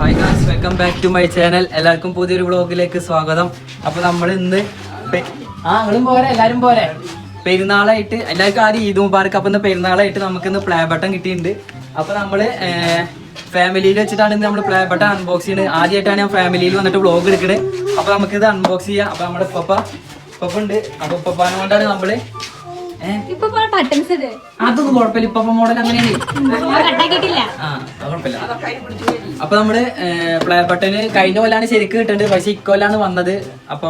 Hi guys, welcome back to my channel. എല്ലാവർക്കും പുതിയൊരു വ്ളോഗിലേക്ക് സ്വാഗതം. അപ്പോൾ നമ്മൾ ഇന്ന് നിങ്ങളും പോരെ എല്ലാവരും പോരെ പെരുന്നാളായിട്ട് എല്ലാവർക്കും ആദ്യം ഈദ് മുബാറക്ക്. അപ്പോൾ ഇന്ന് പെരുന്നാളായിട്ട് നമുക്കിന്ന് പ്ലേ ബട്ടൺ കിട്ടിയിട്ടുണ്ട്. അപ്പോൾ നമ്മൾ ഫാമിലിയിൽ വെച്ചിട്ടാണ് ഇന്ന് നമ്മൾ പ്ലേ ബട്ടൺ അൺബോക്സ് ചെയ്യുന്നത്. ആദ്യമായിട്ടാണ് ഞാൻ ഫാമിലിയിൽ വന്നിട്ട് വ്ളോഗ് എടുക്കുന്നത്. അപ്പോൾ നമുക്കിത് അൺബോക്സ് ചെയ്യാം. അപ്പോൾ നമ്മുടെ ഉപ്പ ഉണ്ട്. അപ്പോൾ ഉപ്പാനെ കൊണ്ടാണ് നമ്മൾ അതൊന്നും കുഴപ്പമില്ല. ഇപ്പൊ മോഡൽ അങ്ങനെയാണ്. അപ്പൊ നമ്മള് പ്ലേ ബട്ടന് കഴിഞ്ഞ കൊല്ലാണ് ശരിക്കും കിട്ടുന്നുണ്ട്, പക്ഷെ ഇക്കൊല്ലാണ് വന്നത്. അപ്പൊ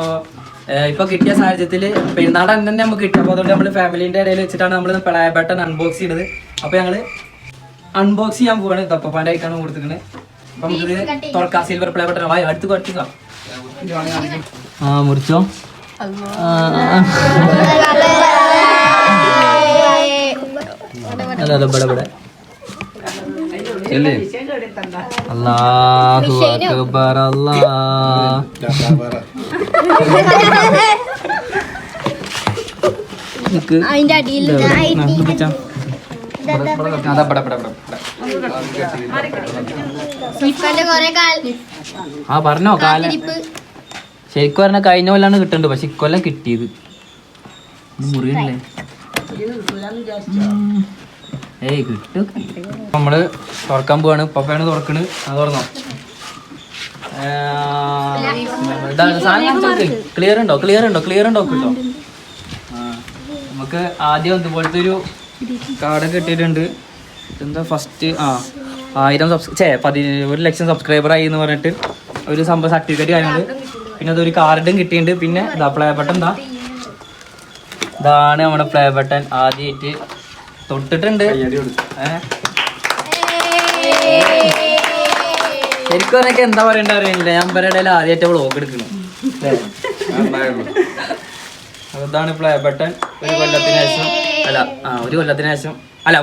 ഇപ്പൊ കിട്ടിയ സാഹചര്യത്തില് പെരുന്നാൾ തന്നെ നമുക്ക് കിട്ടും. അപ്പൊ അതുകൊണ്ട് നമ്മള് ഫാമിലിന്റെ ഇടയിൽ വെച്ചിട്ടാണ് നമ്മൾ പ്ലേ ബട്ടൺ അൺബോക്സ് ചെയ്യുന്നത്. അപ്പൊ ഞങ്ങള് അൺബോക്സ് ചെയ്യാൻ പോവാണ്. തപ്പപ്പാന്റെ ആയിട്ടാണ് കൊടുത്തിരിക്കുന്നത്. അപ്പൊ നമുക്കിത് തുറക്കാം. സിൽവർ പ്ലേ ബട്ടൺ അടുത്ത് കൊടുക്കാം. മുറിച്ചോ. അല്ലാഹു അക്ബർ. അതിന്റെ അടിയിൽ പറഞ്ഞോ കാലം ശരിക്കും പറഞ്ഞ കഴിഞ്ഞ കൊല്ലാണ് കിട്ടുന്നുണ്ട്, പക്ഷെ ഇക്കൊല്ലം കിട്ടിയത്. മുറിയല്ലേ കിട്ടും. നമ്മള് തുറക്കാൻ പോവാണ്. പപ്പയാണ് തുറക്കണ്. അത് തുറന്നോ. ക്ലിയർ ഉണ്ടോ കിട്ടോ. നമുക്ക് ആദ്യം ഇതുപോലത്തെ ഒരു കാർഡൊക്കെ കിട്ടിയിട്ടുണ്ട്. എന്താ ഫസ്റ്റ് 1,00,000 സബ്സ്ക്രൈബർ ആയി എന്ന് പറഞ്ഞിട്ട് ഒരു സംഭവം സർട്ടിഫിക്കറ്റ് കാര്യങ്ങൾ. പിന്നെ അതൊരു കാർഡും കിട്ടിയിട്ടുണ്ട്. പിന്നെ പ്ലേ ബട്ടൺ ഇതാണ് നമ്മുടെ പ്ലേ ബട്ടൺ. ആദ്യമായിട്ട് തൊട്ടിട്ടുണ്ട്. ശരിക്കും പറഞ്ഞൊക്കെ എന്താ പറയണ്ട അറിയില്ല. ഞാൻ ഇവരുടെ ആദ്യമായിട്ട് വ്ളോഗ് എടുക്കണം. അതാണ് പ്ലേ ബട്ടൺ. ഒരു കൊല്ലത്തിന് ശേഷം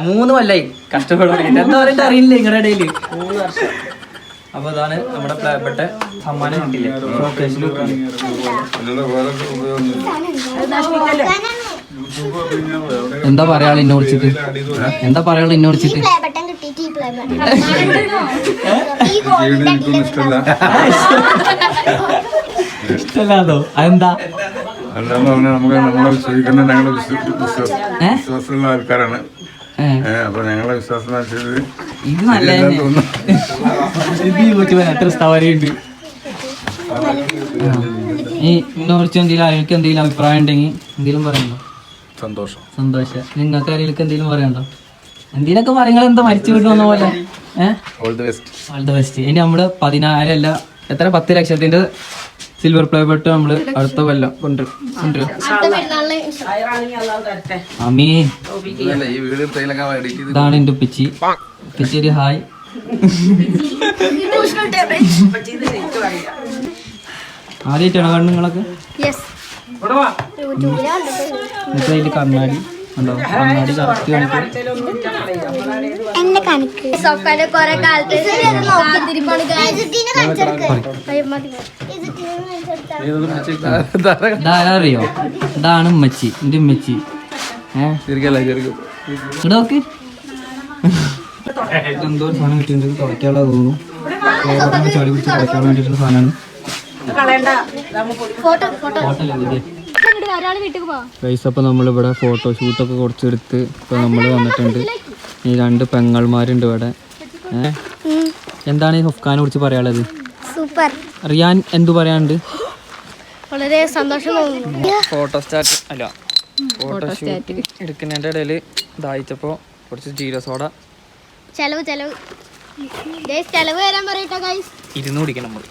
3 കൊല്ലായി കഷ്ടപ്പെടുന്നത്. എന്താ പറയണ്ട അറിയില്ല നിങ്ങളുടെ ഇടയിൽ 3 വർഷം. അപ്പൊ ഇതാണ് നമ്മുടെ പ്ലേ ബട്ടൺ. സമ്മാനം കിട്ടില്ല. എന്താ പറയാളെ എന്നെ വിളിച്ചിട്ട്? ഇഷ്ടല്ലാതോ? അതെന്താ? വിശ്വാസമുള്ള ആൾക്കാരാണ്. അപ്പൊ ഞങ്ങളെ വിശ്വാസം ഇത് നല്ല എത്ര സ്ഥലമുണ്ട്. ഈ കുറിച്ച് എന്തെങ്കിലും അഭിപ്രായം ഉണ്ടെങ്കിൽ എന്തെങ്കിലും പറയണ്ടോ? സന്തോഷം. നിങ്ങൾക്ക് ആരെങ്കിലും എന്തെങ്കിലും പറയണ്ടോ? എന്തെങ്കിലുമൊക്കെ പറയുന്നത് എന്താ മരിച്ചു വിടുന്ന പോലെ. All the best. ഇനി നമ്മള് 10,000 അല്ല 10 ലക്ഷത്തിന്റെ സിൽവർ പ്ലേ ബട്ടൺ നമ്മള് അടുത്ത കൊല്ലം കൊണ്ടുവരും. ഇതാണ് എന്റെ പിച്ചി. പിച്ചി ഹായ്. ആദ്യമായിട്ടാണ് കണ്ണുങ്ങളൊക്കെ. അതിൽ കണ്ണാടി ഉണ്ടോ? കണ്ണാടി കറക്റ്റ് അറിയോ? ഇതാണ് ഉമ്മച്ചി, എന്റെ ഉമ്മച്ചി. ഇടോക്ക് എന്തോ സാധനം കിട്ടിയിട്ടുണ്ട്. തുടയ്ക്കാനുള്ള തോന്നുന്നു. ചളി പിടിച്ച് തുടയ്ക്കാൻ വേണ്ടിയിട്ടുള്ള സാധനമാണ്. അപ്പൊ നമ്മളിവിടെ ഫോട്ടോഷൂട്ടൊക്കെ കുറച്ചെടുത്ത് ഇപ്പൊ നമ്മള് വന്നിട്ടുണ്ട്. ഈ 2 പെങ്ങൾമാരുണ്ട് ഇവിടെ. എന്താണ് ഈ ഹുഫ്ഖാനെ കുറിച്ച് പറയാനുള്ളത്? സൂപ്പർ. റിയാൻ എന്തു പറയാനുണ്ട്? വളരെ സന്തോഷം. ഫോട്ടോസ്റ്റാറ്റ് എടുക്കുന്നതിന്റെ ഇടയില് ദാഹിച്ചപ്പോ കുറച്ച് ജീരോ സോഡ ചെലവ് വരാൻ പറയട്ടോ ഗൈസ്. 2 കുടിക്കണം നമ്മള്.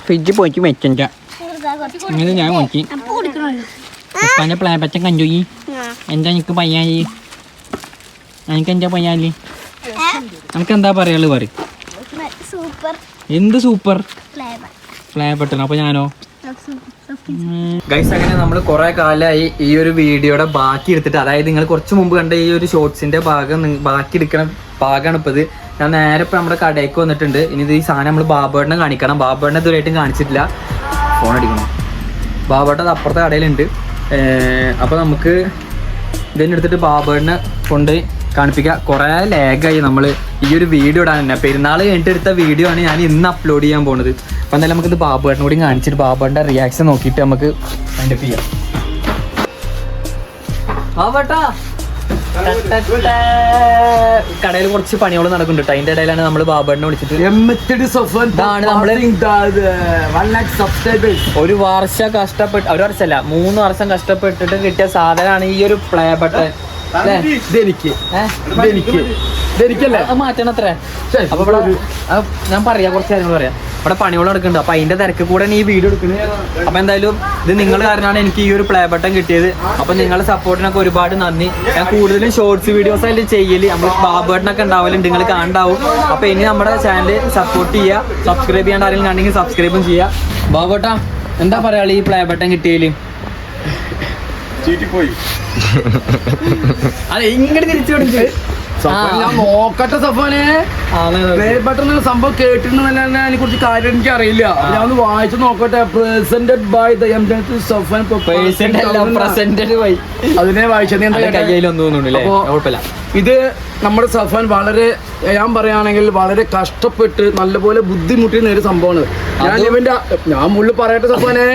ഫ്രിഡ്ജ് പോയിട്ട് വെച്ചില്ല. അങ്ങനെ ഞാൻ നോക്കി ഉപ്പാന്റെ പ്ലേ ബട്ടൺ കണ്ടുപോയി. എന്താ എനിക്ക് പയ്യാലി? എനിക്ക് എന്താ പയ്യാലി? നമുക്ക് എന്താ പറയാള് പറ. എന്ത് സൂപ്പർ പ്ലേ ബട്ടൺ. അപ്പൊ ഞാനോ ഗൈസ് അങ്ങനെ നമ്മൾ കുറെ കാലമായി ഈ ഒരു വീഡിയോയുടെ ബാക്കി എടുത്തിട്ട്, അതായത് നിങ്ങൾ കുറച്ച് മുമ്പ് കണ്ട ഈ ഒരു ഷോർട്സിന്റെ ബാക്കി എടുക്കണ ഭാഗമാണ് ഇപ്പൊ ഇത്. ഞാൻ നേരെ ഇപ്പൊ നമ്മുടെ കടയിലേക്ക് വന്നിട്ടുണ്ട്. ഇനി ഇത് ഈ സാധനം നമ്മൾ ബാബുവേട്ടനെ കാണിക്കണം. ബാബുവേട്ടനെ ഇതുവരെയായിട്ടും കാണിച്ചിട്ടില്ല. ഫോൺ അടിക്കണം. ബാബുവേട്ടൻ അത് അപ്പുറത്തെ കടയിലുണ്ട്. അപ്പൊ നമുക്ക് ഇതിനെടുത്തിട്ട് ബാബുവേട്ടനെ കൊണ്ട് കാണിപ്പിക്കാം. കുറേ ലാഗായി നമ്മൾ ഈ ഒരു വീഡിയോ ഇടാൻ തന്നെ. പെരുന്നാൾ കഴിഞ്ഞിട്ട് എടുത്ത വീഡിയോ ആണ് ഞാൻ ഇന്ന് അപ്ലോഡ് ചെയ്യാൻ പോകുന്നത്. അപ്പം എന്തായാലും നമുക്കിത് ബാബുവേട്ടനും കൂടി കാണിച്ചിട്ട് ബാബുവേട്ടൻ്റെ റിയാക്ഷൻ നോക്കിയിട്ട് നമുക്ക് വൈൻഡപ്പ് ചെയ്യാം. ബാബുവേട്ടാ, കടയിൽ കുറച്ച് പണികൾ നടക്കുന്നുണ്ട്. അതിന്റെ ഇടയിലാണ് നമ്മൾ ബാബുവേട്ടനെ വിളിച്ചിട്ട് ഇതാണ് നമ്മള് 1 വർഷം കഷ്ടപ്പെട്ട്, 1 വർഷമല്ല 3 വർഷം കഷ്ടപ്പെട്ടിട്ട് കിട്ടിയ സാധനമാണ് ഈ ഒരു പ്ലേ ബട്ടൺ. മാറ്റണത്രേ. അപ്പൊ ഇവിടെ ഞാൻ പറയാം, കുറച്ച് കാര്യങ്ങൾ പറയാം. ഇവിടെ പണികൾ നടക്കുന്നുണ്ട്. അപ്പൊ അതിന്റെ തിരക്ക് കൂടെ ഈ വീഡിയോ എടുക്കുന്നത്. അപ്പൊ എന്തായാലും ഇത് നിങ്ങൾ കാരണമാണ് എനിക്ക് ഈ ഒരു പ്ലേ ബട്ടൺ കിട്ടിയത്. അപ്പൊ നിങ്ങളുടെ സപ്പോർട്ടിനൊക്കെ ഒരുപാട് നന്ദി. ഞാൻ കൂടുതലും ഷോർട്സ് വീഡിയോസ് ആയിട്ട് ചെയ്യല്. നമ്മൾ ബാബുവേട്ടനൊക്കെ ഉണ്ടാവലുണ്ട്, നിങ്ങൾ കാണണ്ടാവും. അപ്പൊ ഇനി നമ്മുടെ ചാനൽ സപ്പോർട്ട് ചെയ്യുക. സബ്സ്ക്രൈബ് ചെയ്യാണ്ട് ആരെങ്കിലും കണ്ടെങ്കിൽ സബ്സ്ക്രൈബും ചെയ്യുക. ബാബുവേട്ടാ, എന്താ പറയാ ഈ പ്ലേ ബട്ടൺ കിട്ടിയതില്? അതെ, ഇങ്ങോട്ട് തിരിച്ചു പിടിച്ചു ഞാൻ നോക്കട്ടെ സഫാനെ. പ്ലേ ബട്ടൺ സംഭവം കേട്ടിട്ടുണ്ടെന്നല്ല അതിനെ കുറിച്ച് കാര്യം എനിക്ക് അറിയില്ല. ഞാൻ ഒന്ന് വായിച്ചു നോക്കട്ടെ. Presented by the Safan. അതിനെ വായിച്ചത് ഇത് നമ്മുടെ സഫാൻ വളരെ, ഞാൻ പറയുകയാണെങ്കിൽ വളരെ കഷ്ടപ്പെട്ട് നല്ലപോലെ ബുദ്ധിമുട്ടി നേരിയ സംഭവമാണ്. ഞാൻ മുകളിൽ പറയട്ടെ സഫാനെ,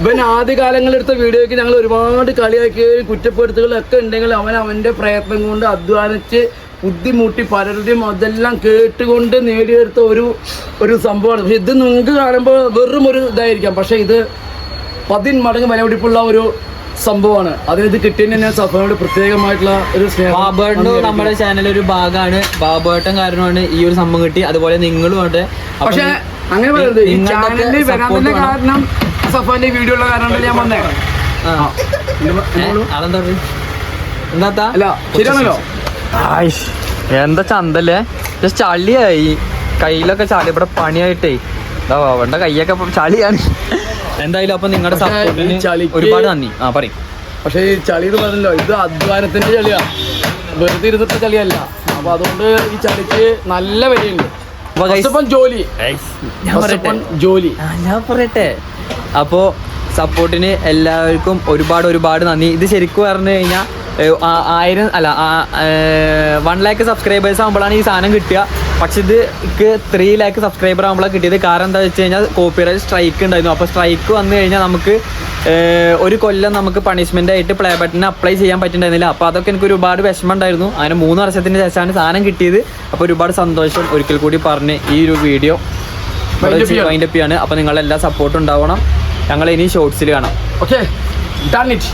ഇവൻ ആദ്യ കാലങ്ങളെടുത്ത വീഡിയോയ്ക്ക് ഞങ്ങൾ ഒരുപാട് കളിയാക്കുകയും കുറ്റപ്പെടുത്തുകളൊക്കെ ഉണ്ടെങ്കിൽ അവൻ്റെ പ്രയത്നം കൊണ്ട് അധ്വാനിച്ച് ബുദ്ധിമുട്ടി പലരുടെയും അതെല്ലാം കേട്ടുകൊണ്ട് നേടിയെടുത്ത ഒരു സംഭവമാണ്. പക്ഷെ ഇത് നിങ്ങൾക്ക് കാണുമ്പോൾ വെറും ഒരു ഇതായിരിക്കാം, പക്ഷെ ഇത് 10 മടങ്ങ് വിലപിടിപ്പുള്ള ഒരു സംഭവമാണ്. അതിനിത് കിട്ടിയതിന് ഞാൻ സഫാനോട് പ്രത്യേകമായിട്ടുള്ള ഒരു സ്നേഹം. ബാബുവേട്ടൻ നമ്മുടെ ചാനൽ ഒരു ഭാഗമാണ്. ബാബുവേട്ടൻ കാരണമാണ് ഈ ഒരു സംഭവം കിട്ടി. അതുപോലെ നിങ്ങളും ഉണ്ട്. പക്ഷെ അങ്ങനെ പറയുന്നത് ഈ ചാനലിൽ വരാൻ തന്നെ കാരണം സഫാന്റെ വീഡിയോ ഉള്ള കാരണം ഞാൻ വന്നേ. അല്ല ശരിയാണല്ലോ. എന്താ ചന്തല്ലേ, ചളിയായി കയ്യിലൊക്കെ ചളി. ഇവിടെ പണിയായിട്ടേ അവന്റെ കയ്യൊക്കെ ചളിയാണ്. എന്തായാലും അപ്പൊ നിങ്ങളുടെ സപ്പോർട്ടിന് ഒരുപാട് നന്ദി. പറയും. പക്ഷെ ഈ ചളി എന്ന് പറഞ്ഞല്ലോ, ഇത് അധ്വാനത്തിന്റെ ചളിയാ, വെറുതെ ഇരുന്നിട്ട് ചളിയല്ല. അപ്പൊ അതുകൊണ്ട് ഈ ചളിക്ക് നല്ല വിലയുണ്ട്. ജോലി ഞാൻ പറയട്ടെ. അപ്പോ സപ്പോർട്ടിന് എല്ലാവർക്കും ഒരുപാട് നന്ദി. ഇത് ശരിക്കും പറഞ്ഞു കഴിഞ്ഞാൽ 1 lakh സബ്സ്ക്രൈബേഴ്സ് ആകുമ്പോഴാണ് ഈ സാധനം കിട്ടുക. പക്ഷെ ഇത് 3 lakh സബ്സ്ക്രൈബർ ആകുമ്പോഴാണ് കിട്ടിയത്. കാരണം എന്താ വെച്ച് കഴിഞ്ഞാൽ കോപ്പിറൈറ്റ് സ്ട്രൈക്ക് ഉണ്ടായിരുന്നു. അപ്പോൾ സ്ട്രൈക്ക് വന്നു കഴിഞ്ഞാൽ നമുക്ക് 1 കൊല്ലം നമുക്ക് പണിഷ്മെന്റ് ആയിട്ട് പ്ലേ ബട്ടണിന് അപ്ലൈ ചെയ്യാൻ പറ്റുന്നുണ്ടായിരുന്നില്ല. അപ്പോൾ അതൊക്കെ എനിക്ക് ഒരുപാട് വിഷമം ഉണ്ടായിരുന്നു. അങ്ങനെ 3 വർഷത്തിന് ശേഷമാണ് സാധനം കിട്ടിയത്. അപ്പോൾ ഒരുപാട് സന്തോഷം. ഒരിക്കൽ കൂടി പറഞ്ഞ് ഈ ഒരു വീഡിയോ വൈൻഡപ്പ് ചെയ്യാണ്. അപ്പോൾ നിങ്ങളെല്ലാ സപ്പോർട്ടും ഉണ്ടാവണം. ഞങ്ങൾ ഇനി ഷോർട്സിൽ കാണാം. Okay, done it.